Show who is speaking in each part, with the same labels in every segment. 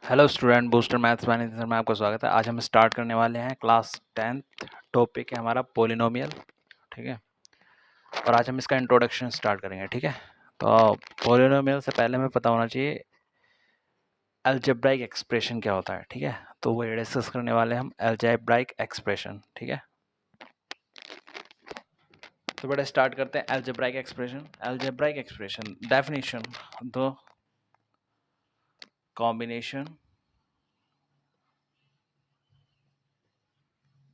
Speaker 1: Hello student, booster maths manager में आपका स्वागत है। आज हम स्टार्ट करने वाले हैं क्लास 10th। टॉपिक है हमारा पोलिनोमियल। ठीक है, और आज हम इसका इंट्रोडक्शन स्टार्ट करेंगे। ठीक है, तो पोलिनोमियल से पहले हमें पता होना चाहिए अलजेब्राइक एक्सप्रेशन क्या होता है। ठीक है, तो वो डिस्कस करने वाले हैं हम अलजेब्राइक एक्सप्रेशन। ठीक है, तो बेटा स्टार्ट करते हैं algebraic expression. Algebraic expression definition: the combination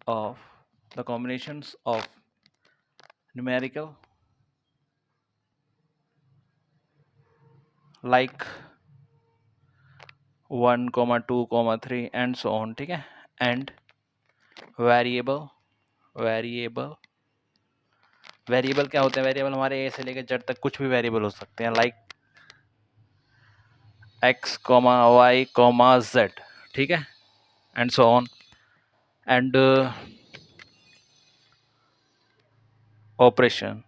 Speaker 1: of the combinations of numerical like 1, 2, 3 and so on। ठीक है, and वेरिएबल वेरिएबल वेरिएबल क्या होते हैं? वेरिएबल हमारे ए से लेकर जेड तक कुछ भी वेरिएबल हो सकते हैं, like X comma Y comma Z. ठीक है, and so on. And operation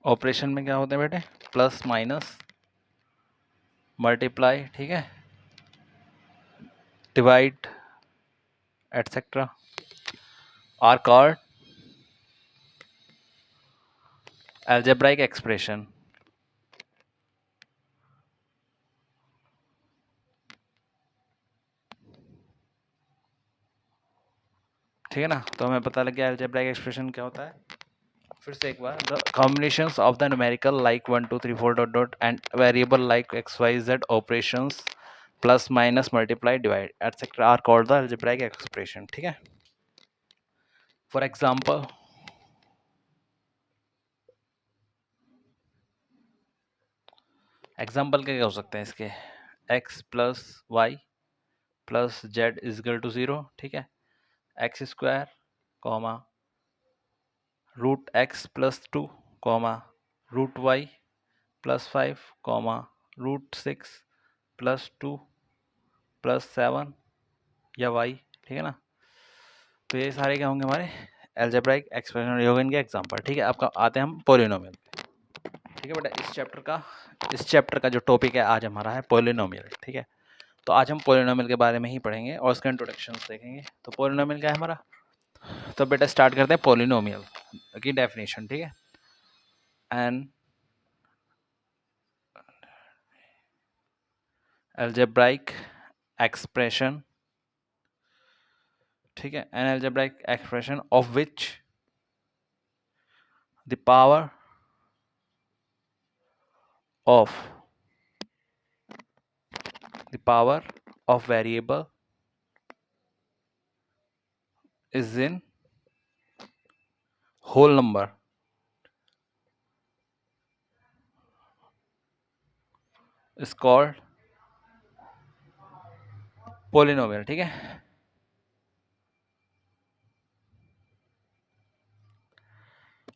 Speaker 1: operation में क्या होते हैं बेटे? प्लस माइनस मल्टीप्लाई, ठीक है, divide etcetera are called algebraic expression. ठीक है ना, तो हमें पता लग गया अलजेब्राइक एक्सप्रेशन क्या होता है। फिर से एक बार, the combinations of the numerical like 1 2 3 4 dot dot and variable like X Y Z operations plus minus multiply divide etcetera are called the algebraic expression. ठीक है, फॉर एग्जांपल क्या हो सकते हैं इसके? X plus Y plus Z is equal to 0। ठीक है, x square comma root X plus 2 comma root Y plus 5 comma root 6 plus 2 plus 7 या वाई। ठीक है ना, तो ये सारे क्या होंगे? हमारे अलजेब्राइक एक्सप्रेशन होंगे, इनके एग्जांपल। ठीक है, आपका आते हैं हम पोलिनोमियल पे। ठीक है बेटा, इस चैप्टर का जो टॉपिक है आज हमारा है पोलिनोमियल। ठीक है, तो आज हम पोलिनोमियल के बारे में ही पढ़ेंगे और उसका इंट्रोडक्शन देखेंगे। तो पोलिनोमियल क्या है हमारा? तो बेटा स्टार्ट करते हैं पोलिनोमियल की डेफिनेशन। ठीक है, एन अलजेब्राइक एक्सप्रेशन, ठीक है, an algebraic expression of which the power of variable is in whole number is called polynomial। ठीक है,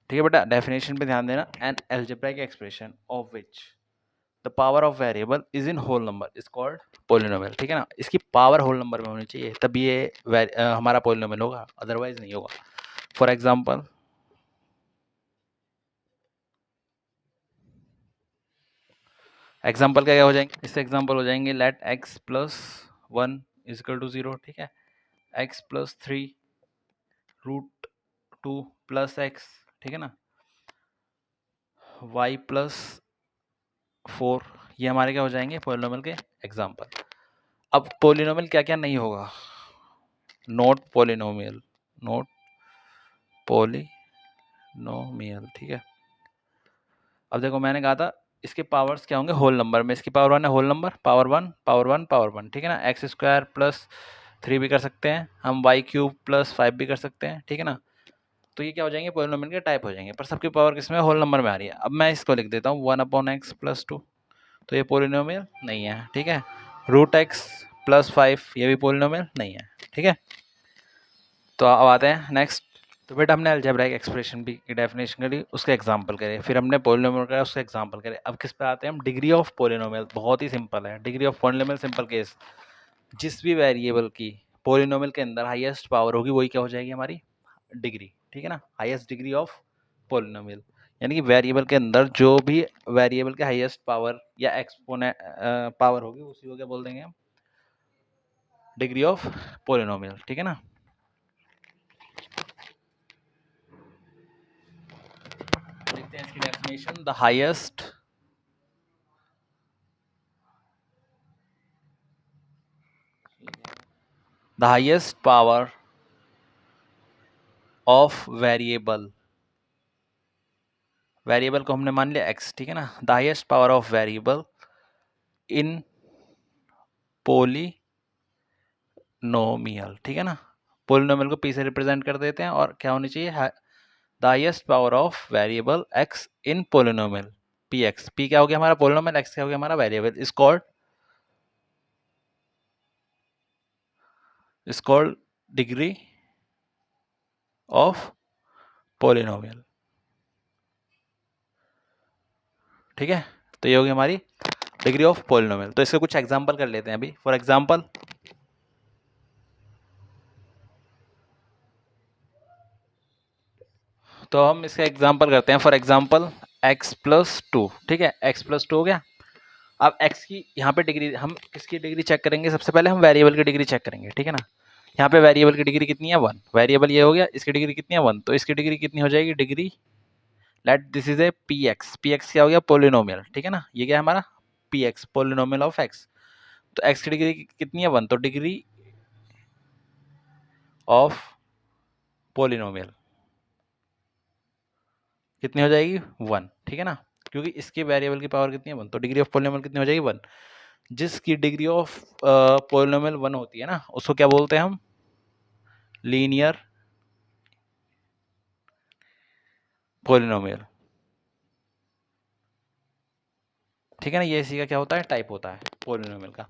Speaker 1: ठीक है बेटा, डेफिनेशन पे ध्यान देना। An algebraic expression of which the power of variable is in whole number is called polynomial. ठीक है ना, इसकी पावर होल नंबर में होनी चाहिए तभी ये हमारा पोलिनोमियल होगा, अदरवाइज नहीं होगा। फॉर एग्जांपल क्या हो जाएंगे? इससे एग्जांपल हो जाएंगे, let X plus 1 is equal to 0। ठीक है, X plus 3 root 2 plus X. ठीक है ना, y प्लस 4, ये हमारे क्या हो जाएंगे? पोलिनोमियल के एग्जांपल। अब पोलिनोमियल क्या क्या नहीं होगा? Not polynomial, not polynomial. ठीक है, अब देखो मैंने कहा था इसके पावर्स क्या होंगे? होल नंबर में। इसकी पावर 1 है, whole number power 1 power 1 power 1। ठीक है ना, एक्स स्क्वायर प्लस 3 भी कर सकते हैं हम, वाई क्यूब प्लस 5 भी कर सकते हैं। ठीक है ना, तो ये क्या हो जाएंगे? पोलिनोमियल के टाइप हो जाएंगे, पर सबकी पावर किसमें? होल नंबर में आ रही है। अब मैं इसको लिख देता हूँ 1/x प्लस 2, तो ये पोलिनोमियल नहीं है। ठीक है, रूट एक्स प्लस 5, ये भी पोलिनोमियल नहीं है। ठीक है, तो अब आते हैं नेक्स्ट। तो बेटा हमने अलजेब्राइक एक्सप्रेशन भी की डेफिनेशन करी, उसके एग्जांपल करे, फिर हमने पोलिनोमियल करा, उसके एग्जांपल करे। अब किस पे आते हैं हम? Degree of polynomial. बहुत ही सिंपल है degree of polynomial. Simple case, जिस भी वेरिएबल की पोलिनोमियल के अंदर हाईएस्ट पावर होगी वही क्या हो जाएगी? हमारी डिग्री। ठीक है ना, हाईएस्ट डिग्री ऑफ पोलिनोमियल। यानी कि वेरिएबल के अंदर जो भी वेरिएबल के हाईएस्ट पावर या एक्सपोनेंट पावर होगी उसी को क्या बोल देंगे हम, डिग्री ऑफ पोलिनोमियल, ठीक है ना। देखते हैं इसकी definition. The highest power of variable को हमने मान लिया x, ठीक है ना। The highest power of variable in polynomial, ठीक है ना। पोलिनोमियल को p से रिप्रेजेंट कर देते हैं और क्या होनी चाहिए, the highest power of variable x in polynomial px। p क्या हो गया हमारा पोलिनोमियल, x क्या हो गया हमारा variable, is called degree of polynomial, ठीक है। तो ये होगी हमारी डिग्री ऑफ पोलिनोमियल। तो इसके कुछ एग्जांपल कर लेते हैं अभी। फॉर एग्जांपल, तो हम इसका एग्जांपल करते हैं। For example x plus two, ठीक है, x प्लस टू हो गया। अब x की यहाँ पे डिग्री, हम किसकी डिग्री चेक करेंगे, सबसे पहले हम वेरिएबल की डिग्री चेक करेंगे, ठीक है ना। यहाँ पे वेरिएबल की डिग्री कितनी है, 1। वेरिएबल ये हो गया, इसकी डिग्री कितनी है, 1। तो इसकी डिग्री कितनी हो जाएगी, degree, let this is a px क्या हो गया, पोलिनोमियल, ठीक है ना। ये क्या है हमारा px, पोलिनोमियल ऑफ x। तो x की डिग्री कितनी है, 1। तो डिग्री ऑफ पोलिनोमियल कितनी हो जाएगी, 1, ठीक है ना। क्योंकि इसके वेरिएबल की पावर कितनी है, 1। तो डिग्री ऑफ पोलिनोमियल कितनी हो जाएगी, 1। जिसकी डिग्री ऑफ पोलिनोमियल 1 होती है ना, उसको क्या बोलते हैं हम, लीनियर पोलिनोमियल, ठीक है ना। ये इसी का क्या होता है, टाइप होता है पोलिनोमियल का।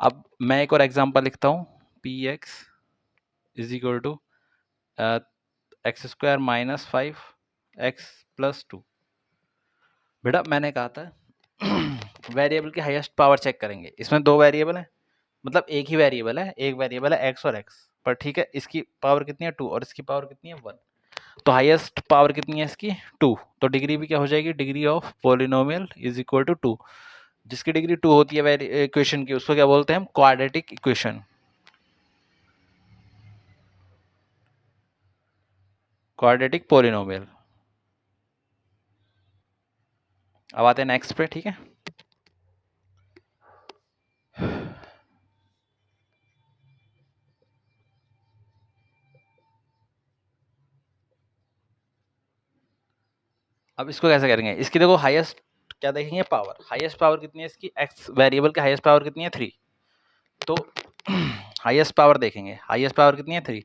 Speaker 1: अब मैं एक और एग्जांपल लिखता हूँ, P x is equal to X square minus 5x plus 2। बेटा मैंने कहा था वेरिएबल की हाईएस्ट पावर चेक करेंगे। इसमें दो वेरिएबल है, मतलब एक ही वेरिएबल है, एक वेरिएबल है x और x, पर ठीक है इसकी पावर कितनी है, 2, और इसकी पावर कितनी है, 1। तो हाईएस्ट पावर कितनी है इसकी, 2। तो डिग्री भी क्या हो जाएगी, degree of polynomial is equal to 2। जिसकी डिग्री 2 होती है इक्वेशन की, उसको क्या बोलते हैं हम, क्वाड्रेटिक इक्वेशन, क्वाड्रेटिक पोलिनोमियल। अब आते हैं नेक्स्ट पे, ठीक है। अब इसको कैसे करेंगे, इसकी देखो हाईएस्ट क्या देखेंगे, पावर, हाईएस्ट पावर कितनी है इसकी, x वेरिएबल की हाईएस्ट पावर कितनी है, 3। तो हाईएस्ट पावर देखेंगे, हाईएस्ट पावर कितनी है, 3।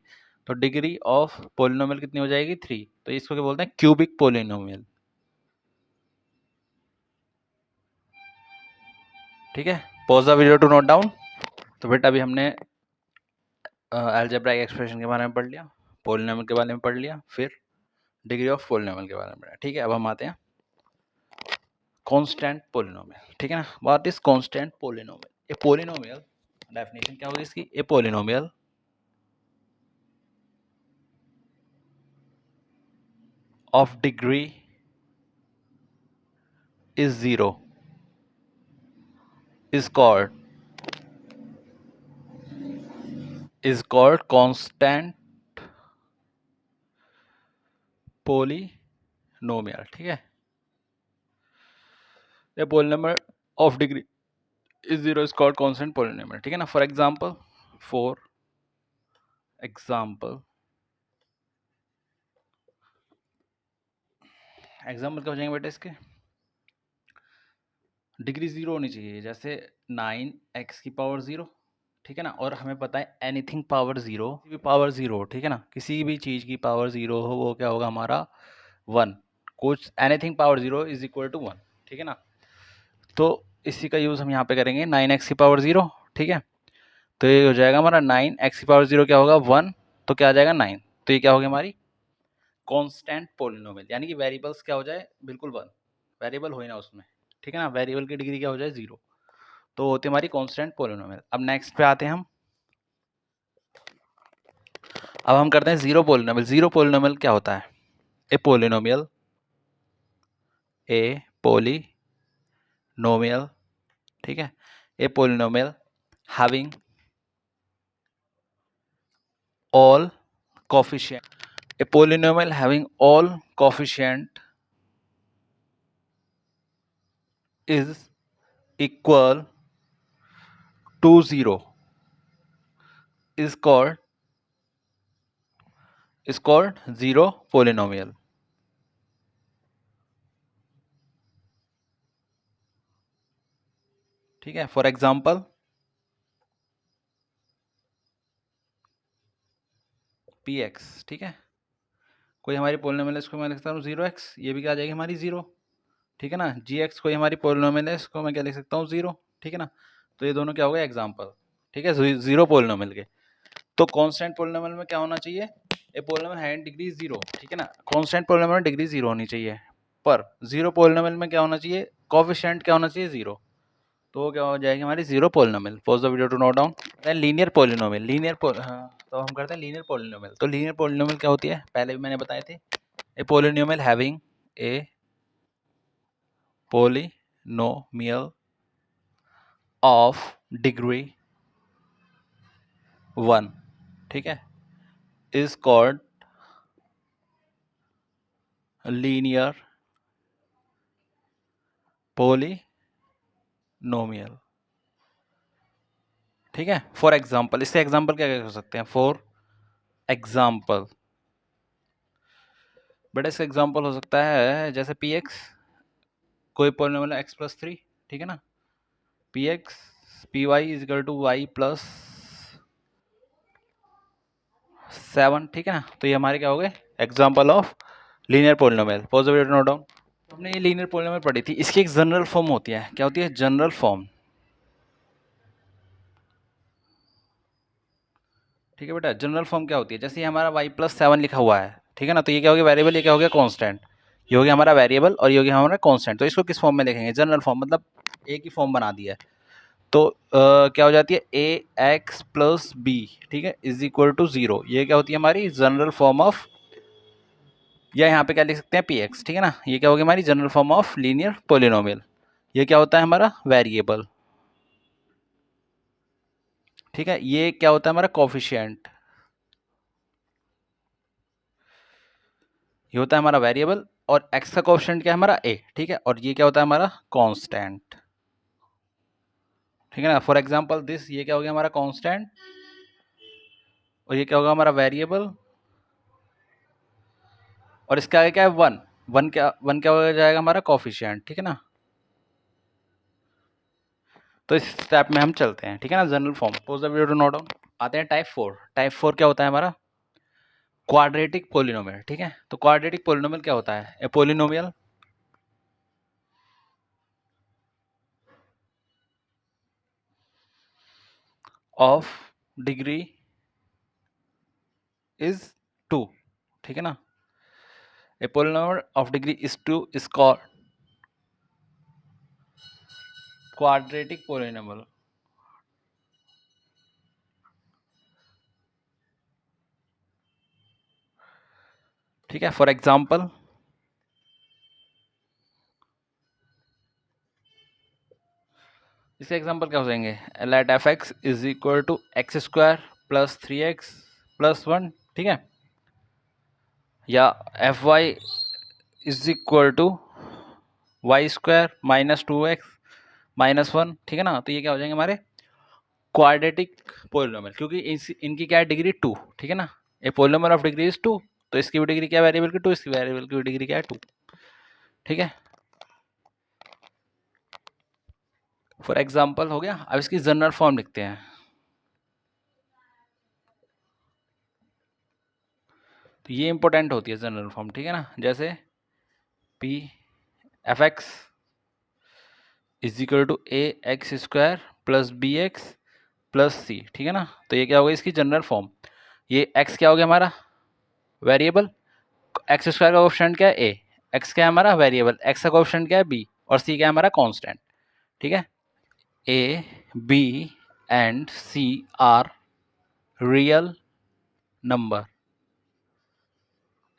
Speaker 1: तो डिग्री ऑफ पोलिनोमियल कितनी हो जाएगी, 3। तो इसको क्या बोलते हैं, क्यूबिक पोलिनोमियल, ठीक है। Pause the video to note down. तो बेटा अभी हमने अलजेब्राइक एक्सप्रेशन के बारे में पढ़ लिया, पोलिनोमियल के बारे में पढ़ लिया, फिर डिग्री ऑफ पोलिनोमियल के बारे में पढ़ा, ठीक है। अब हम आते हैं कांस्टेंट पोलिनोमियल, ठीक है ना। What is constant polynomial, a polynomial, definition क्या होगी इसकी, a polynomial of degree is 0 is called constant polynomial, ठीक है। ये polynomial of degree is 0 is called constant polynomial, ठीक है ना। फॉर एग्जाम्पल क्या हो जाएंगे बेटा इसके, डिग्री 0 होनी चाहिए, जैसे 9x की पावर 0, ठीक है ना। और हमें पता है एनीथिंग पावर 0, पावर 0, ठीक है ना, किसी भी चीज़ की पावर 0 हो वो क्या होगा हमारा 1। कुछ anything power 0 is equal to 1, ठीक है ना। तो इसी का यूज़ हम यहाँ पे करेंगे, 9x की पावर 0, ठीक है। तो ये हो जाएगा हमारा 9x की पावर 0 क्या होगा 1, तो क्या आ जाएगा 9। तो ये क्या होगी हमारी कांस्टेंट पोलिनोमियल, यानी कि वेरिएबल्स क्या हो जाए, बिल्कुल 1, वेरिएबल हो ही ना उसमें, ठीक है ना। वेरिएबल की डिग्री क्या हो जाए 0, तो होती है हमारी कांस्टेंट पोलिनोमियल। अब नेक्स्ट पे आते हैं हम, अब हम करते हैं जीरो पोलिनोमियल। जीरो पोलिनोमियल क्या होता है, ए पोलिनोमियल ए पोलिनोमियल, ठीक है, a polynomial having all coefficient, a polynomial having all coefficient is equal to 0 is called zero polynomial. ठीक है, फॉर एग्जाम्पल पी एक्स, ठीक है, कोई हमारी पोलिनोमियल है, इसको मैं लिखता हूँ 0x, ये भी क्या आ जाएगी हमारी 0, ठीक है ना। जी एक्स कोई हमारी पोलिनोमियल है, इसको मैं क्या लिख सकता हूँ 0, ठीक है ना। तो ये दोनों क्या हो गए एग्जाम्पल, ठीक है, जीरो पोलिनोमियल के। तो कांस्टेंट पोलिनोमियल में क्या होना चाहिए, ए पोलिनोमियल हैविंग डिग्री 0, ठीक है ना, कांस्टेंट पोलिनोमियल में डिग्री 0 होनी चाहिए, पर जीरो पोलिनोमियल में क्या होना चाहिए, कोएफिशिएंट क्या होना चाहिए 0, तो क्या हो जाएगी हमारी zero polynomial. Pause the video to note down. Then linear polynomial, हाँ, तो हम करते हैं लीनियर पोलिनोमियल। तो लीनियर पोलिनोमियल क्या होती है, पहले भी मैंने बताए थे, a polynomial having a polynomial of degree 1, ठीक है, इज कॉल्ड लीनियर पोलिनोमियल, ठीक है। फॉर एग्जाम्पल, इससे एग्जाम्पल क्या कर सकते हैं, फॉर एग्जाम्पल, बट इसका एग्जाम्पल हो सकता है जैसे पी एक्स, कोई पोलिनोमियल एक्स प्लस 3, ठीक है ना, P X P Y is equal to Y plus 7, ठीक है ना। तो ये हमारे क्या हो गए example of linear polynomial. Positive note down. हमने ये लीनियर पोलिनोमियल पढ़ी थी, इसकी एक जनरल फॉर्म होती है, क्या होती है जनरल फॉर्म, ठीक है बेटा। जनरल फॉर्म क्या होती है, जैसे ये हमारा y प्लस 7 लिखा हुआ है, ठीक है ना, तो ये क्या हो गया वेरिएबल, ये क्या हो गया कांस्टेंट, ये हो गया हमारा वेरिएबल और ये हो गया हमारा कांस्टेंट। तो इसको किस फॉर्म में लिखेंगे, जनरल फॉर्म, मतलब एक ही फॉर्म बना दिया है। तो क्या हो जाती है ए एक्स प्लस बी, ठीक है, इज इक्वल टू 0, ये क्या होती है हमारी जनरल फॉर्म ऑफ, या यहाँ पे क्या लिख सकते हैं पी एक्स, ठीक है ना, ये क्या होगी हमारी general form of linear polynomial. ये क्या होता है हमारा वेरिएबल, ठीक है, ये क्या होता है हमारा कोफिशिएंट, ये होता है हमारा वेरिएबल, और एक्स का कोफिशिएंट क्या है हमारा ए, ठीक है, और ये क्या होता है हमारा कांस्टेंट, ठीक है ना। फॉर एग्जांपल दिस, ये क्या हो गया हमारा कांस्टेंट, और ये क्या होगा हमारा वेरिएबल, और इसके आगे क्या है 1, वन क्या हो जाएगा हमारा कोफिशिएंट, ठीक है ना। तो इस स्टेप में हम चलते हैं, ठीक है ना, general form. Pause the video to note down. आते हैं टाइप 4। टाइप 4 क्या होता है हमारा क्वाड्रेटिक पोलिनोमियल, ठीक है। तो क्वाड्रेटिक पोलिनोमियल क्या होता है, a polynomial of degree is 2, ठीक है ना, a polynomial of degree is 2 is called quadratic polynomial, ठीक है। फॉर एग्जांपल इसके एग्जांपल क्या हो जाएंगे, let F X is equal to X square plus 3x plus 1, ठीक है, या F Y is equal to Y square minus 2x minus 1, ठीक है ना। तो ये क्या हो जाएंगे हमारे क्वाड्रेटिक पोलिनोमियल, क्योंकि इनकी क्या है डिग्री 2, ठीक है ना, a polynomial of degree is 2, तो इसकी भी डिग्री क्या है वेरिएबल की 2, इसकी वेरिएबल की डिग्री क्या है 2, ठीक है। फॉर एग्जांपल हो गया। अब इसकी जनरल फॉर्म लिखते हैं। तो ये इंपॉर्टेंट होती है जनरल फॉर्म, ठीक है ना, जैसे P F X is equal to A x square plus B x plus C, ठीक है ना। तो ये क्या होगा इसकी जनरल फॉर्म, ये एक्स क्या हो गया हमारा वेरिएबल, एक्स स्क्वायर का कोएफिशिएंट क्या है ए, एक्स क्या है हमारा वेरिएबल, एक्स का कोएफिशिएंट क्या है बी, और सी क्या है हमारा कांस्टेंट, ठीक है। ए B and C are real number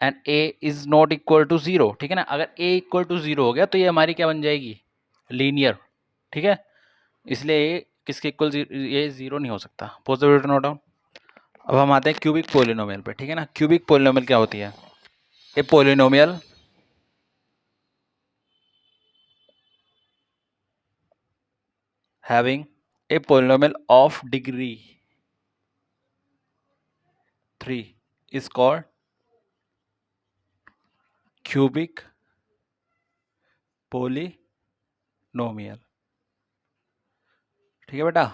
Speaker 1: and a is not equal to 0, ठीक है ना। अगर a इक्वल टू 0 हो गया तो ये हमारी क्या बन जाएगी, लीनियर, ठीक है। इसलिए ये किसके इक्वल, ये 0 नहीं हो सकता। Possibility note down. अब हम आते हैं क्यूबिक पोलिनोमियल पे, ठीक है ना। क्यूबिक पोलिनोमियल क्या होती है, a polynomial having a polynomial of degree 3 is called cubic polynomial, ठीक है बेटा।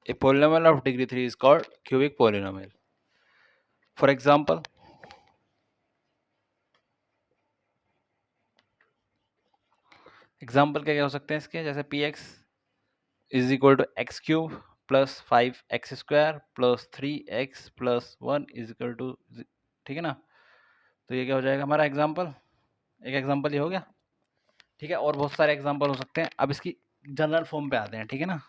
Speaker 1: a polynomial of degree 3 is called cubic polynomial. For example, example क्या क्या हो सकते हैं इसके, जैसे P x is equal to X cube plus 5x² plus 3x plus 1 is equal to, ठीक है ना। तो ये क्या हो जाएगा हमारा एग्जाम्पल, एक एग्जाम्पल ये हो गया, ठीक है। और बहुत सारे एग्जाम्पल हो सकते हैं। अब इसकी जनरल फॉर्म पे आते हैं, ठीक है ना।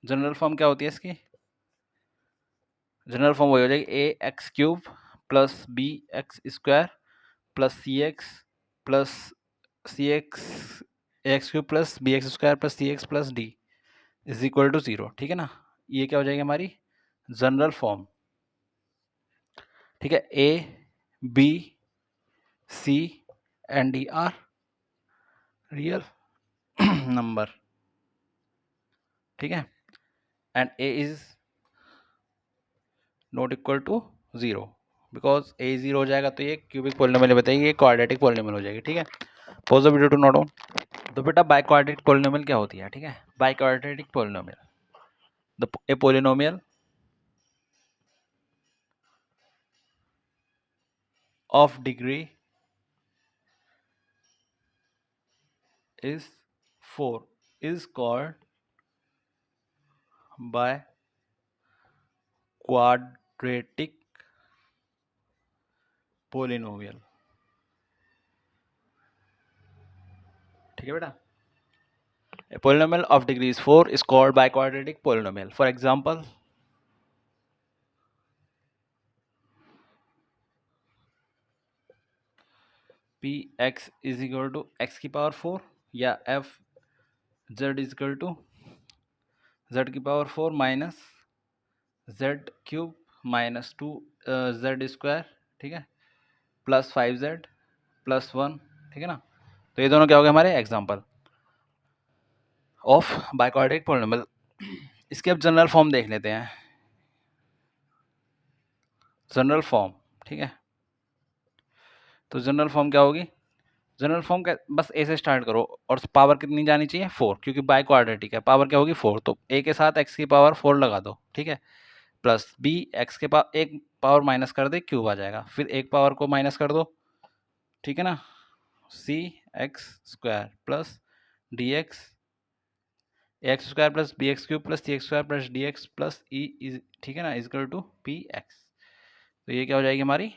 Speaker 1: जनरल फॉर्म क्या होती है इसकी, जनरल फॉर्म वही हो जाएगी a x cube plus B x square plus c x a x cube plus B x square plus c x plus d is equal to 0, ठीक है ना। ये क्या हो जाएगी हमारी जनरल फॉर्म, ठीक है। ए b c and d are real number, ठीक है। And a is not equal to 0 because a 0 हो जाएगा तो ये क्यूबिक पोलिनोमियल बताइए, ये क्वाड्रेटिक पोलिनोमियल हो जाएगी, ठीक है। Pause the video to note down. तो बेटा बाइक्वाड्रेटिक पोलिनोमियल क्या होती है, ठीक है। Biquadratic polynomial, the a polynomial of degree is 4 is called by quadratic polynomial, ठीक है बेटा। A polynomial of degree is 4 is called by quadratic polynomial. For example, px is equal to x की power 4 या f z is equal to z की power 4 minus z cube minus 2 z square, ठीक है, plus 5z plus 1, ठीक है ना। तो ये दोनों क्या हो गए हमारे एग्जाम्पल ऑफ बाइक्वाड्रेटिक पोलिनोमियल। इसके अब जनरल फॉर्म देख लेते हैं, जनरल फॉर्म, ठीक है। तो जनरल फॉर्म क्या होगी, जनरल फॉर्म क्या, बस ए से स्टार्ट करो और पावर कितनी जानी चाहिए 4, क्योंकि बाय क्वाड्रेटिक है, पावर क्या होगी 4, तो ए के साथ एक्स की पावर 4 लगा दो, ठीक है। प्लस बी एक्स के पावर एक पावर माइनस कर दे क्यूब आ जाएगा, फिर एक पावर को माइनस कर दो, ठीक है ना। C x square plus d x x square plus B x cube plus c x square plus d x plus e is, ठीक है ना, इजकल टू पी एक्स। तो ये क्या हो जाएगी हमारी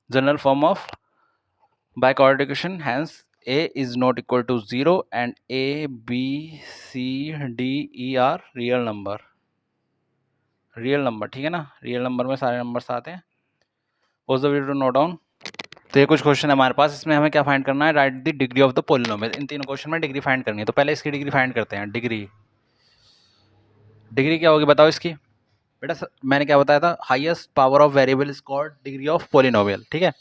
Speaker 1: general form of by quadrication, hence a is not equal to 0 and a b c d e are real number, real number, ठीक है ना। रियल नंबर में सारे नंबर्स आते हैं। Pause the video to note down. तो ये कुछ क्वेश्चन है हमारे पास, इसमें हमें क्या फाइंड करना है, right the degree of the polynomial. इन तीनों क्वेश्चन में डिग्री फाइंड करनी है, तो पहले इसकी डिग्री फाइंड करते हैं। डिग्री, डिग्री क्या होगी बताओ इसकी बेटा। मैंने क्या बताया था, highest power of variable is called degree of polynomial, ठीक है।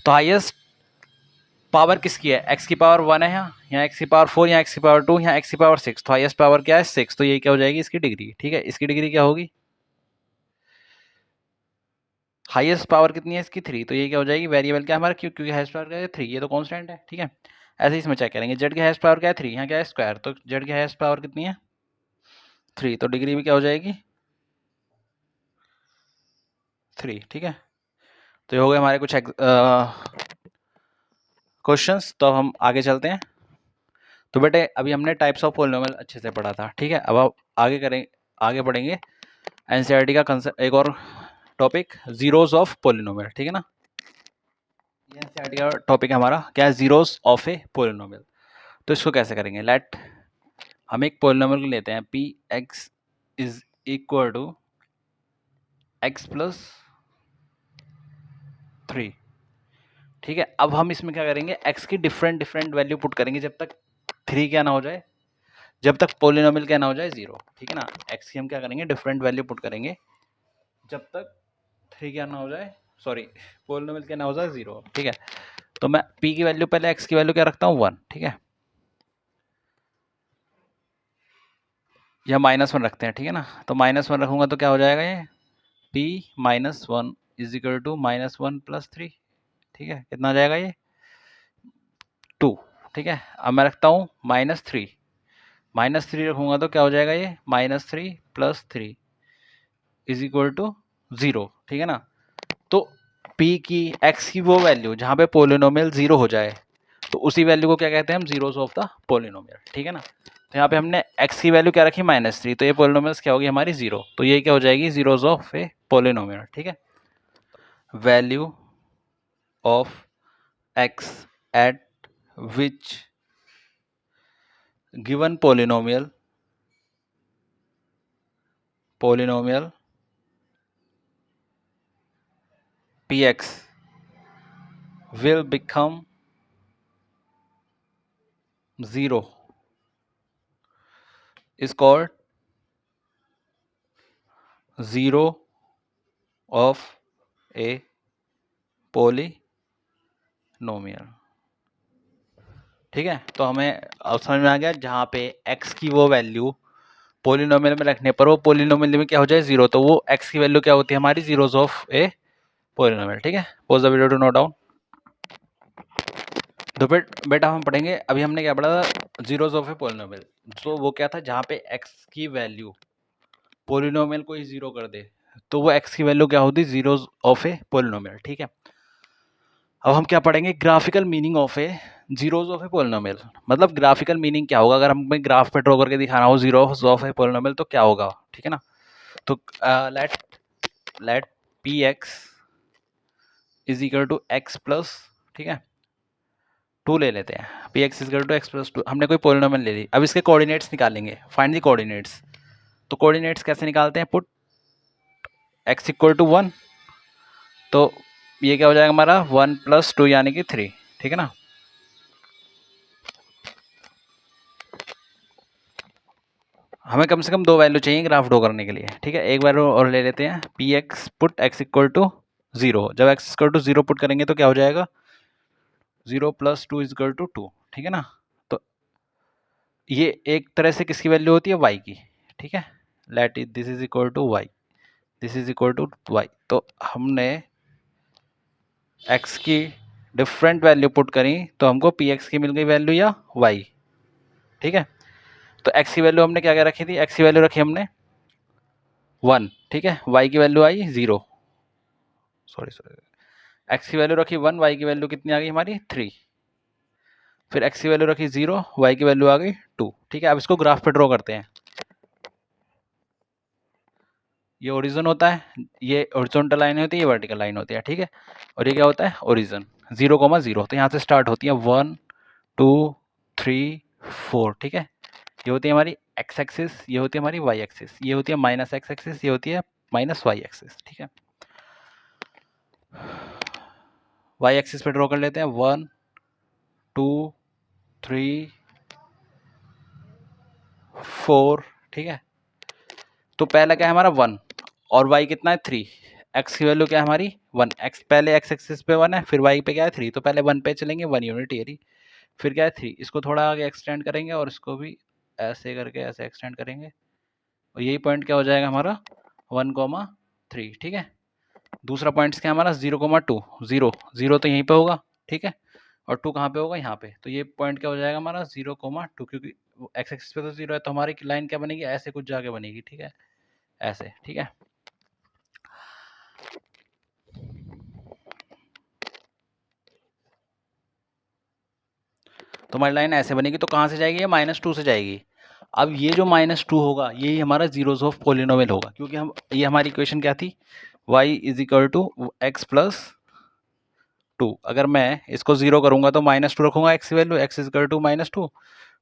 Speaker 1: तो हाईएस्ट पावर किसकी है, एक्स की पावर 1 है यहाँ एक्स की पावर 4, यहाँ एक्स की पावर 2, यहाँ एक्स की पावर 6, तो हाईएस्ट पावर क्या है 6, तो ये क्या हो जाएगी इसकी डिग्री, ठीक है। इसकी डिग्री क्या होगी, हाईएस्ट पावर कितनी है इसकी 3, तो ये क्या हो जाएगी, वेरिएबल क्या है हमारा क्यों, क्योंकि हाईएस्ट पावर क्या है 3, ये तो कांस्टेंट है, ठीक है। ऐसे ही इसमें चेक करेंगे, जेड की हाईएस्ट पावर क्या है 3, यहाँ क्या है स्क्वायर, तो जेड की हाईएस्ट पावर कितनी है 3, तो डिग्री भी क्या हो जाएगी 3, ठीक है। तो ये हो गए हमारे कुछ क्वेश्चंस, तो अब हम आगे चलते हैं। तो बेटे अभी हमने टाइप्स ऑफ पोलिनोमियल अच्छे से पढ़ा था, ठीक है। अब आप आगे पढ़ेंगे एनसीईआरटी का कंसेप्ट, एक और टॉपिक जीरोस ऑफ पोलिनोमियल, ठीक है ना। एनसीईआरटी का टॉपिक है हमारा क्या है, जीरोस ऑफ ए पोलिनोमियल। तो इसको कैसे करेंगे, लेट हम एक पोलिनोमियल लेते हैं, P x is equal to x plus 3, ठीक है। अब हम इसमें क्या करेंगे, x की डिफरेंट डिफरेंट वैल्यू पुट करेंगे जब तक 3 क्या ना हो जाए, जब तक पोलिनोमियल क्या ना हो जाए 0, ठीक है ना। x की हम क्या करेंगे, डिफरेंट वैल्यू पुट करेंगे जब तक 3 क्या ना हो जाए, सॉरी पोलिनोमियल क्या ना हो जाए 0, ठीक है। तो मैं p की वैल्यू पहले x की वैल्यू क्या रखता हूँ 1, ठीक है, या -1 रखते हैं, ठीक है ना। तो -1 रखूंगा तो क्या हो जाएगा, ये p -1 इज इक्वल टू -1 + 3, ठीक है। कितना आ जाएगा ये 2, ठीक है। अब मैं रखता हूँ -3, -3 रखूंगा तो क्या हो जाएगा, ये -3 + 3 इज इक्वल टू 0, ठीक है ना। तो p की x की वो वैल्यू जहाँ पे पोलिनोमियल 0 हो जाए, तो उसी वैल्यू को क्या कहते हैं हम, जीरोस ऑफ द पोलिनोमियल, ठीक है ना। तो यहाँ पे हमने x की वैल्यू क्या रखी, -3, तो ये पोलिनोमियल्स क्या होगी हमारी 0, तो ये क्या हो जाएगी, जीरोस ऑफ ए पोलिनोमियल, ठीक है। Value of x eight which given polynomial px will become 0 is called zero of a polynomial, ठीक है। तो हमें अब समझ में आ गया, जहाँ पे x की वो वैल्यू पोलिनोमियल में रखने पर वो पोलिनोमियल में क्या हो जाए 0, तो वो x की वैल्यू क्या होती है हमारी, जीरोस ऑफ ए पोलिनोमियल, ठीक है। Pause the video to note down. तो बेटा हम पढ़ेंगे, अभी हमने क्या पढ़ा था, जीरोस ऑफ ए पोलिनोमियल। तो वो क्या था, जहाँ पे x की वैल्यू पोलिनोमियल को ही 0 कर दे, तो वो x की वैल्यू क्या होती, जीरोस ऑफ ए पोलिनोमियल, ठीक है। अब हम क्या पढ़ेंगे, graphical meaning of A zeros of a polynomial. मतलब ग्राफिकल मीनिंग क्या होगा, अगर हमें ग्राफ पे ड्रॉ करके दिखाना हो जीरोस ऑफ ए पोलिनोमियल तो क्या होगा, ठीक है ना। तो let P x is equal to x plus, ठीक है, 2 ले लेते हैं, P x is equal to x plus 2, हमने कोई पोलिनोमियल ले ली। अब इसके कोऑर्डिनेट्स निकालेंगे, फाइंड द कोऑर्डिनेट्स। तो कोऑर्डिनेट्स कैसे निकालते हैं, पुट एक्स इक्वल टू 1, तो ये क्या हो जाएगा हमारा 1 + 2 यानी कि 3, ठीक है ना। हमें कम से कम 2 वैल्यू चाहिए ग्राफ ड्रॉ करने के लिए, ठीक है। एक बार और ले लेते हैं, P x put x equal to 0, जब एक्स इक्वल टू 0 पुट करेंगे तो क्या हो जाएगा, 0 + 2 इज इक्वल टू 2, ठीक है ना। तो ये एक तरह से किसकी वैल्यू होती है, y की, ठीक है। Let it this is equal to y, this is equal to y। तो हमने x की डिफरेंट वैल्यू पुट करी तो हमको पी एक्स की मिल गई वैल्यू या y, ठीक है। तो x की वैल्यू हमने क्या क्या रखी थी, x की वैल्यू रखी हमने 1, ठीक है, y की वैल्यू आई 0, सॉरी x की वैल्यू रखी 1, y की वैल्यू कितनी आ गई हमारी 3, फिर x की वैल्यू रखी 0, y की वैल्यू आ गई 2, ठीक है। अब इसको ग्राफ पे ड्रॉ करते हैं। ये ओरिजिन होता है, ये हॉरिजॉन्टल लाइन होती है, ये वर्टिकल लाइन होती है, ठीक है। और ये क्या होता है, ओरिजिन 0,0, तो यहाँ से स्टार्ट होती है 1 2 3 4, ठीक है। ये होती है हमारी x एक्सिस, ये होती है हमारी y एक्सिस, ये होती है -x एक्सिस, ये होती है -y एक्सिस, ठीक है। y एक्सिस पे ड्रॉ कर लेते हैं 1 2 3 4, ठीक है। तो पहला क्या है हमारा 1 और y कितना है 3, x की वैल्यू क्या है हमारी 1, x पहले x एक्सिस पे 1 है, फिर y पे क्या है 3, तो पहले 1 पे चलेंगे, 1 यूनिट एरी, फिर क्या है 3, इसको थोड़ा आगे एक्सटेंड करेंगे और इसको भी ऐसे करके ऐसे एक्सटेंड करेंगे, और यही पॉइंट क्या हो जाएगा हमारा 1,3, ठीक है। दूसरा पॉइंट क्या है हमारा 0,2, 0 0 तो यहीं पे होगा, ठीक है, और 2 कहाँ पे होगा, यहाँ पे। तो ये पॉइंट क्या हो जाएगा हमारा 0,2, क्योंकि एक्स एक्सिस पे तो 0 है, तो हमारी लाइन क्या बनेगी, ऐसे कुछ जाके बनेगी, ठीक है, ऐसे, ठीक है। तो हमारी लाइन ऐसे बनेगी, तो कहाँ से जाएगी, ये -2 से जाएगी। अब ये जो -2 होगा यही हमारा जीरोस ऑफ पोलिनोमियल होगा, क्योंकि हम ये हमारी इक्वेशन क्या थी, y is equal to x plus 2। अगर मैं इसको 0 करूंगा तो -2 रखूंगा x की value, x is equal to -2,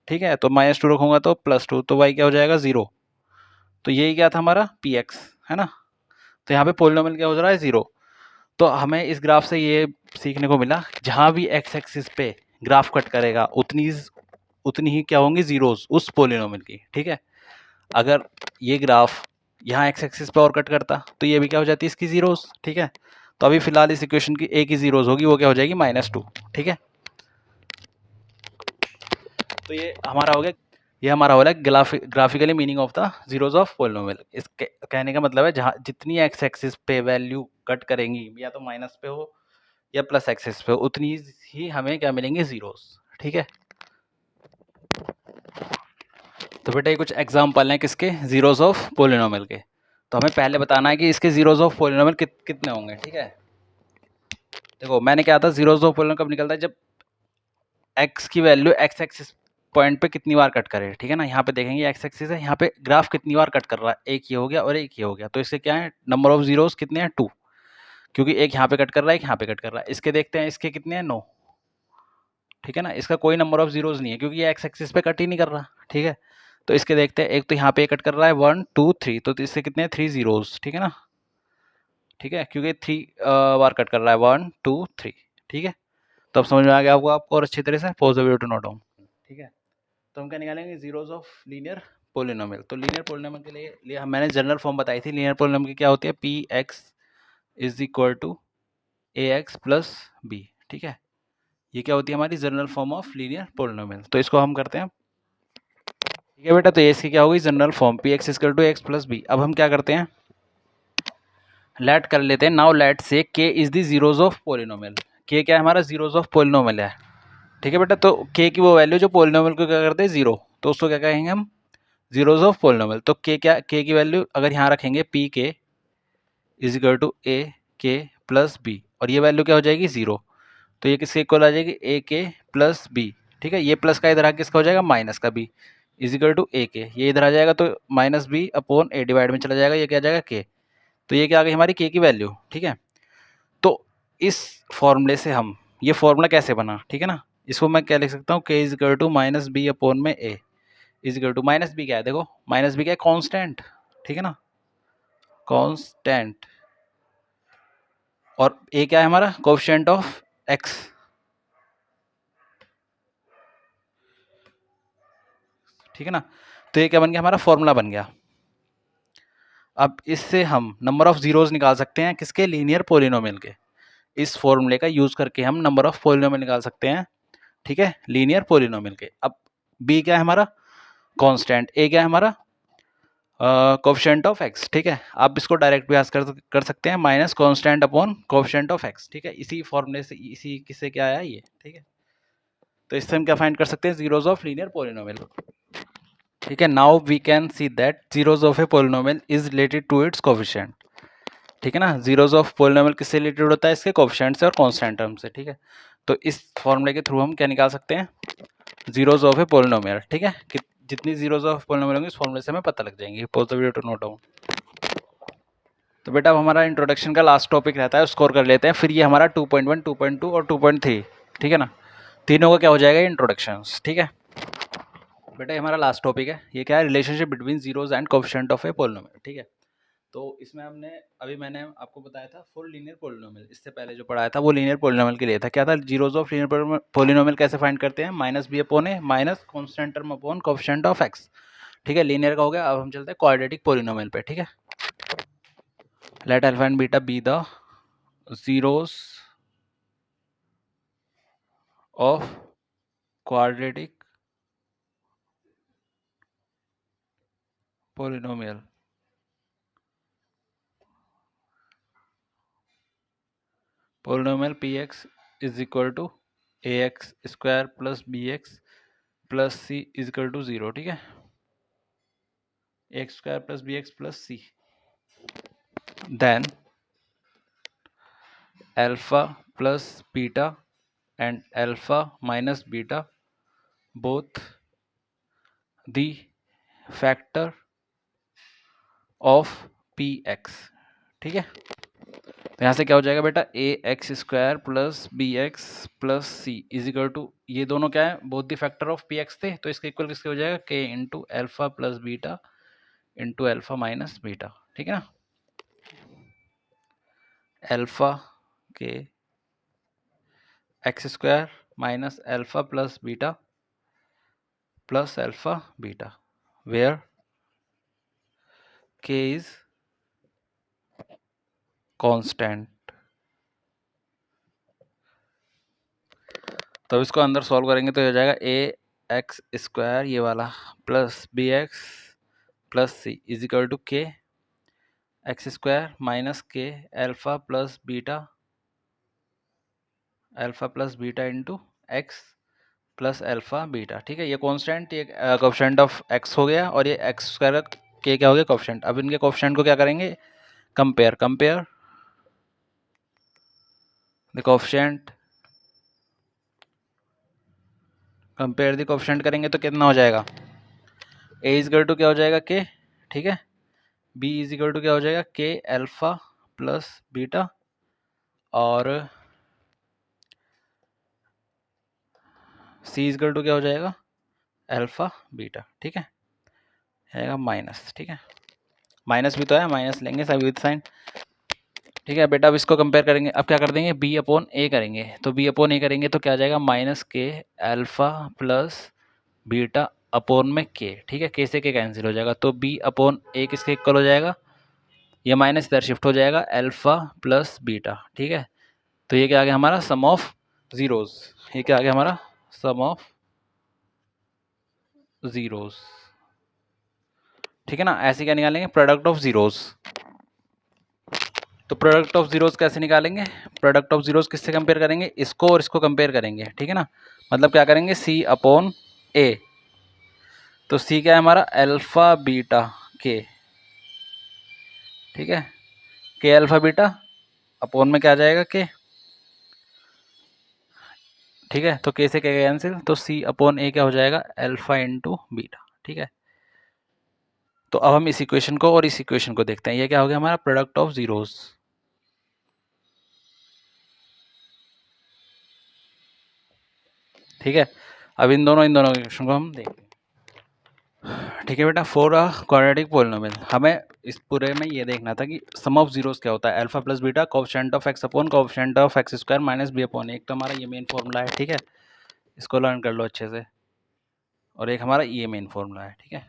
Speaker 1: ठीक है। तो -2 रखूंगा तो +2, तो y क्या हो जाएगा 0। तो यही क्या था हमारा पी एक्स, है ना। तो यहाँ पे पोलिनोमियल क्या हो रहा है, 0। तो हमें इस ग्राफ से ये सीखने को मिला, जहाँ भी एक्स एक्सिस पे ग्राफ कट करेगा उतनी ही क्या होंगी, जीरोस उस पोलिनोमियल की, ठीक है। अगर ये ग्राफ यहाँ एक्स एक्सिस पे और कट करता तो ये भी क्या हो जाती है, इसकी जीरोस, ठीक है। तो अभी फिलहाल इस इक्वेशन की एक ही जीरोस होगी, वो क्या हो जाएगी, -2, ठीक है। तो ये हमारा हो गया, ये हमारा हो रहा है graphically meaning of the zeros of polynomial. इसके कहने का मतलब है जहाँ जितनी एक्स एक्सिस पे वैल्यू कट करेंगी, या तो माइनस पे हो या प्लस एक्सिस पे, उतनी ही हमें क्या मिलेंगे, जीरोस, ठीक है। तो बेटा ये कुछ एग्जाम्पल हैं किसके, जीरोस ऑफ पोलिनोमियल के। तो हमें पहले बताना है कि इसके जीरोस ऑफ पोलिनोमियल कितने होंगे, ठीक है। देखो मैंने क्या था, जीरोस ऑफ पोलिनोमियल कब निकलता है, जब एक्स की वैल्यू एक्स एक्सिस पॉइंट पे कितनी बार कट करे, ठीक है ना। यहाँ पे देखेंगे एक्स एक्सिस है, यहाँ पे ग्राफ कितनी बार कट कर रहा है, एक ये हो गया और एक ये हो गया। तो इससे क्या है, नंबर ऑफ जीरोस कितने हैं, 2, क्योंकि एक यहाँ पे कट कर रहा है, एक यहाँ पे कट कर रहा है। इसके देखते हैं, इसके कितने हैं, 9, ठीक है ना। इसका कोई नंबर ऑफ जीरोस नहीं है, क्योंकि ये एक्स एक्सिस पे कट ही नहीं कर रहा, ठीक है। तो इसके देखते हैं, एक तो यहाँ पे कट कर रहा है 1 2 3, तो इससे कितने हैं, 3 जीरोस, ठीक है ना, ठीक है, क्योंकि 3 बार कट कर रहा है, 1 2 3, ठीक है। तो अब समझ में आ गया आपको और अच्छी तरह से, पॉजिटिव टू नोट डाउन, ठीक है। तो हम क्या निकालेंगे, जीरोस ऑफ लीनियर पोलिनोमियल। तो लीनियर पोलिनोमियल के लिए मैंने जनरल फॉर्म बताई थी। लीनियर पोलिनोमियल की क्या होती है, p x is equal to A x plus b, ठीक है। ये क्या होती है, हमारी general form of linear polynomial. तो इसको हम करते हैं, ठीक है बेटा। तो ये इसकी क्या होगी, general form, p x equal to x plus b. अब हम क्या करते हैं, लेट कर लेते हैं। नाउ लेट से के is the zeros of polynomial. के क्या है, हमारा जीरोस ऑफ पोलिनोमियल है, ठीक है बेटा। तो के की वो वैल्यू जो पोलिनोमियल को क्या करते हैं, जीरो, तो उसको क्या कहेंगे हम, जीरोस ऑफ पोलिनोमियल। तो के क्या, के की वैल्यू अगर यहाँ रखेंगे, पी के इज इक्वल टू ए के प्लस बी, और ये वैल्यू क्या हो जाएगी, जीरो। तो ये किसके इक्वल आ जाएगी, ए के प्लस बी, ठीक है। ये प्लस का इधर आके किसका हो जाएगा, माइनस का बी, इज इक्वल टू ए के। ये इधर आ जाएगा तो माइनस बी अपॉन ए डिवाइड में चला जाएगा, ये क्या आ जाएगा, के। तो ये क्या आ गई हमारी के की वैल्यू, ठीक है। तो इस फॉर्मूले से हम, ये फॉर्मूला कैसे बना, ठीक है ना, इसको मैं क्या लिख सकता हूँ, k is equal to minus b upon में a, is equal to minus b क्या है, देखो माइनस बी क्या है, कॉन्स्टेंट, ठीक है ना, कॉन्स्टेंट। और ए क्या है हमारा, कोएफिशिएंट ऑफ एक्स, ठीक है ना। तो ये क्या बन गया, हमारा फॉर्मूला बन गया। अब इससे हम नंबर ऑफ जीरोस निकाल सकते हैं, किसके, लीनियर पोलिनोमियल के। इस फॉर्मूले का यूज करके हम नंबर ऑफ पोलिनोमियल निकाल सकते हैं, ठीक है, लीनियर पोलिनोमियल के। अब बी क्या है हमारा, कांस्टेंट, ए क्या है हमारा, कोएफिशिएंट ऑफ एक्स, ठीक है। आप इसको डायरेक्ट भी याद कर सकते हैं, minus constant upon coefficient of x, ठीक है। इसी फॉर्मूले से, इसी किससे क्या आया ये, ठीक है। तो इससे हम क्या फाइंड कर सकते हैं, जीरोस ऑफ लीनियर पोलिनोमियल, ठीक है। Now we can see that zeros of a polynomial is related to its coefficient, ठीक है ना। जीरोस ऑफ पोलिनोमियल किससे रिलेटेड होता है, इसके कोएफिशिएंट से और कांस्टेंट टर्म से, ठीक है। तो इस फॉर्मूले के थ्रू हम क्या निकाल सकते हैं, जीरोस ऑफ ए पोलिनोमियल, ठीक है। कि जितनी जीरोस ऑफ पोलिनोमियल होंगी इस फॉर्मूले से हमें पता लग जाएंगी। Pause it to note down. तो बेटा अब हमारा इंट्रोडक्शन का लास्ट टॉपिक रहता है, स्कोर कर लेते हैं। फिर ये हमारा 2.1, 2.2 और 2.3, ठीक है ना, तीनों का क्या हो जाएगा, इंट्रोडक्शंस, ठीक है। बेटा ये हमारा लास्ट टॉपिक है, ये क्या है, relationship between zeros and coefficient of a polynomial, ठीक है। तो इसमें हमने, अभी मैंने आपको बताया था फुल लीनियर पोलिनोमियल, इससे पहले जो पढ़ाया था वो लीनियर पोलिनोमियल के लिए था। क्या था, जीरोस ऑफ लीनियर पोलिनोमियल कैसे फाइंड करते हैं, minus b upon a minus constant term upon coefficient of x, ठीक है। लीनियर का हो गया। अब हम चलते हैं क्वाड्रेटिक पोलिनोमियल पे, ठीक है। Let alpha and beta be the zeros of quadratic polynomial. Polynomial p x is equal to A x square plus B x plus c is equal to 0, ठीक है। X square plus B x plus c, then alpha plus beta and alpha minus beta both the factor of px, ठीक है। तो यहाँ से क्या हो जाएगा बेटा, a x square plus B x plus c is equal to, ये दोनों क्या है, both the factor of p x थे, तो इसके इक्वल किसके हो जाएगा, k into alpha plus beta into alpha minus beta, ठीक है ना। Alpha k x square minus alpha plus beta plus alpha beta where k is constant. तो इसको अंदर सॉल्व करेंगे तो हो जाएगा ए एक्स स्क्वायर ये वाला plus B x plus c is equal to k x square minus k alpha plus beta into x plus alpha beta. ठीक है, ये कांस्टेंट, ये कोफिशिएंट ऑफ एक्स हो गया और ये एक्स स्क्वायर का के क्या हो गया कोफिशिएंट। अब इनके कोफिशिएंट को क्या करेंगे, compare the coefficient, compare the coefficient करेंगे तो कितना हो जाएगा, ए इज इक्वल टू क्या हो जाएगा के, ठीक है, बी इज इक्वल टू क्या हो जाएगा के अल्फा प्लस बीटा और सी इज इक्वल टू क्या हो जाएगा अल्फा बीटा। ठीक है, आएगा माइनस, ठीक है, माइनस भी तो है, माइनस लेंगे सब विद साइन। ठीक है बेटा, अब इसको कंपेयर करेंगे, अब क्या कर देंगे बी अपॉन ए करेंगे, तो बी अपॉन ए करेंगे तो क्या आ जाएगा minus k alpha plus beta upon में के। ठीक है, के से के कैंसिल हो जाएगा, तो बी अपॉन ए किसके इक्वल हो जाएगा, ये माइनस इधर शिफ्ट हो जाएगा अल्फा प्लस बीटा। ठीक है, तो ये क्या आ गया हमारा सम ऑफ जीरोज, ये क्या आ गया हमारा सम ऑफ जीरोज। ठीक है ना, ऐसे क्या निकालेंगे प्रोडक्ट ऑफ जीरोज। तो प्रोडक्ट ऑफ जीरोज कैसे निकालेंगे, प्रोडक्ट ऑफ जीरोज किससे कंपेयर करेंगे, इसको और इसको कंपेयर करेंगे। ठीक है ना, मतलब क्या करेंगे सी अपॉन ए, तो सी क्या है हमारा अल्फा बीटा के। ठीक है, के अल्फा बीटा अपॉन में क्या आ जाएगा के। ठीक है, तो के से क्या कैंसिल, तो सी अपॉन ए क्या हो जाएगा अल्फा इंटू बीटा। ठीक है, तो अब हम इस इक्वेशन को और इस इक्वेशन को देखते हैं, ये क्या हो गया हमारा प्रोडक्ट ऑफ जीरोज। ठीक है, अब इन दोनों इक्वेशन को हम देखते हैं। ठीक है बेटा, फॉर अ क्वाड्रेटिक पॉलिनोमियल हमें इस पूरे में ये देखना था कि सम ऑफ जीरोस क्या होता है, alpha plus beta coefficient of x upon coefficient of x square minus b upon, एक तो हमारा ये मेन फॉर्मूला है। ठीक है, इसको लर्न कर लो अच्छे से, और एक हमारा ये मेन फॉर्मूला है। ठीक है,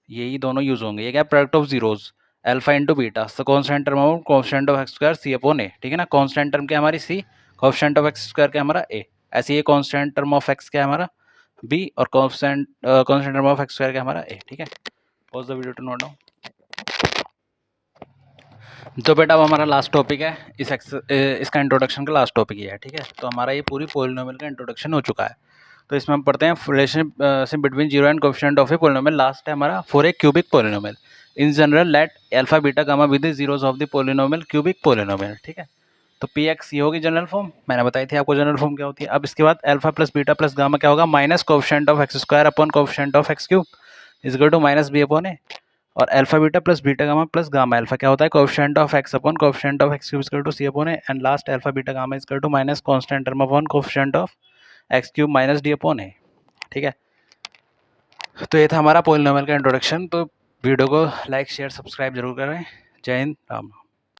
Speaker 1: यही दोनों यूज होंगे। ये क्या product of zeros alpha into beta, so constant term of coefficient of x square c upon a. ठीक है ना, कांस्टेंट टर्म क्या हमारी c, coefficient of x square क्या हमारा ए, ऐसे ये कांस्टेंट टर्म ऑफ एक्स क्या हमारा बी और constant term of x square क्या हमारा ए। ठीक है, pause the video to note down. तो बेटा अब हमारा लास्ट टॉपिक है, इसका इंट्रोडक्शन का लास्ट टॉपिक ये है। ठीक है, तो हमारा ये पूरी पॉलिनोमियल का इंट्रोडक्शन हो चुका है। तो इसमें हम पढ़ते हैं relationship between zero and coefficient of a polynomial. Last है हमारा for a cubic polynomial in general let alpha beta gamma with the zeros of the polynomial cubic polynomial. ठीक है, तो पी एक्स ये होगी जनरल फॉर्म, मैंने बताई थी आपको जनरल फॉर्म क्या होती है। अब इसके बाद alpha plus beta plus gamma क्या होगा minus coefficient of x square upon coefficient of x cube is equal to minus b upon a, और alpha beta plus gamma alpha क्या होता है coefficient of x upon coefficient of x cube equal to c upon a, and last alpha beta gamma equal to minus constant term upon coefficient of x cube minus d upon a. ठीक है, तो ये था हमारा polynomial का introduction. तो video को like share subscribe जरूर करें। जय हिंद, राम।